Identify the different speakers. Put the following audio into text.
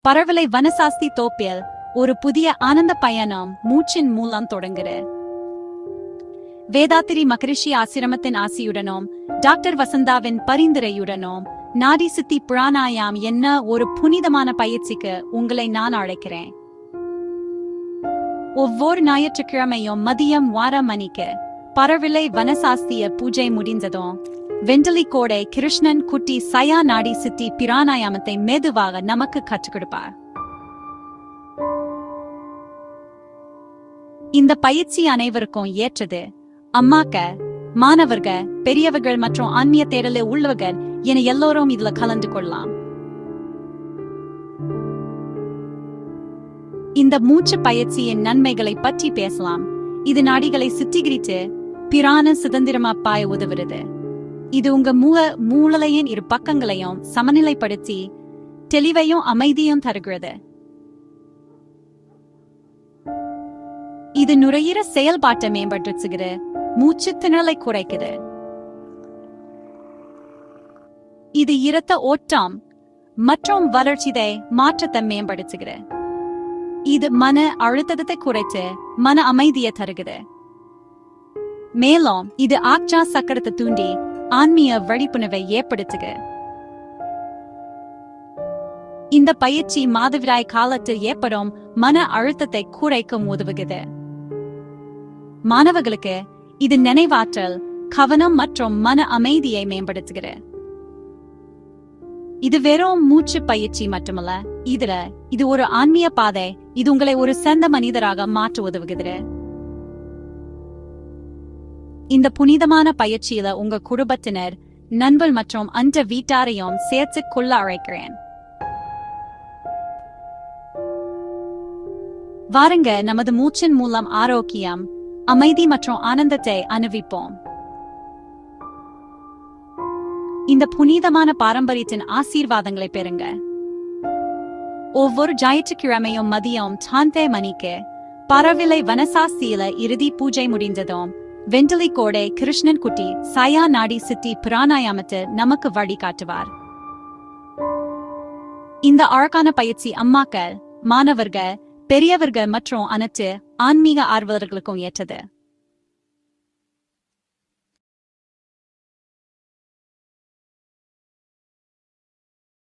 Speaker 1: பரவலை வனசாஸ்தி தோப்பில் ஒரு புதிய ஆனந்த பயணம் மூச்சின் மூலம் தொடங்குது. வேதாத்திரி மகரிஷி ஆசிரமத்தின் ஆசியுடனும் டாக்டர் வசந்தாவின் பரிந்துரையுடனும் நாடி சித்தி பிராணாயாம் என்ன ஒரு புனிதமான பயிற்சிக்கு உங்களை நான் அழைக்கிறேன். ஒவ்வொரு ஞாயிற்றுக்கிழமையும் மதியம் 1 மணிக்கு பரவிலை வனசாஸ்திய பூஜை முடிந்ததும் வெண்டலிக்கோடை கிருஷ்ணன் குட்டி சயா நாடி சித்தி பிராணாயாமத்தை மெதுவாக நமக்கு கற்றுக் கொடுப்பார். இந்த பயிற்சி அனைவருக்கும் ஏற்றது. அம்மாக்க, மாணவர்க, பெரியவர்கள் மற்றும் ஆன்மீக தேடலில் உள்ளவர்கள் என எல்லோரும் இதுல கலந்து கொள்ளலாம். இந்த மூச்சு பயிற்சியின் நன்மைகளை பற்றி பேசலாம். இது நாடிகளை சுத்திகரித்து பிராண சுதந்திரமா பாய உதவுறது. இது உங்க மூளையின் இரு பக்கங்களையும் சமநிலைப்படுத்தி தெளிவையும் அமைதியும் தருகிறது. இது நுரையீர செயல்பாட்டை மேம்படுத்துகிறது, மூச்சு திணறலை குறைக்குது. இது இரத்த ஓட்டம் மற்றும் வளர்ச்சிதை மாற்றத்தை மேம்படுத்துகிறது. இது மன அழுத்தத்தை குறைத்து மன அமைதியை தருகிறது. மேலும் இது ஆக்ஷா சக்கரத்தை தூண்டி ஆன்மீக விழிப்புணர்வை ஏற்படுத்துக. இந்த பயிற்சி மாதவிடாய் காலத்தில் ஏற்படும் மன அழுத்தத்தை குறைக்கும் உதவுகிறது. மாணவர்களுக்கு இது நினைவாற்றல், கவனம் மற்றும் மன அமைதியை மேம்படுத்துகிறது. இது வெறும் மூச்சு பயிற்சி மட்டுமல்ல, இது ஒரு ஆன்மீக பாதை. இது உங்களை ஒரு சிறந்த மனிதராக மாற்ற உதவுகிறது. இந்த புனிதமான பயிற்சியில உங்க குடும்பத்தினர், நண்பர் மற்றும் அந்த வீட்டாரையும் சேர்த்து கொள்ள அழைக்கிறேன். வாருங்க, நமது மூச்சின் மூலம் ஆரோக்கியம், அமைதி மற்றும் ஆனந்தத்தை அனுபவிப்போம். இந்த புனிதமான பாரம்பரியத்தின் ஆசீர்வாதங்களை பெறுங்க. ஒவ்வொரு ஞாயிற்றுக்கிழமையும் மதியம் 2 மணிக்கு பரவிலை வனசாஸ்தியில இறுதி பூஜை முடிந்ததும் வெண்டலிக்கோடை கிருஷ்ணன் குட்டி சயா நாடி சித்தி பிராணாயாமத்தை நமக்கு வழிகாட்டுவார். இந்த அழகான பயிற்சி அம்மாக்கள், மாணவர்கள், பெரியவர்கள் மற்றும் அனைத்து ஆன்மீக ஆர்வலர்களுக்கும் ஏற்றது.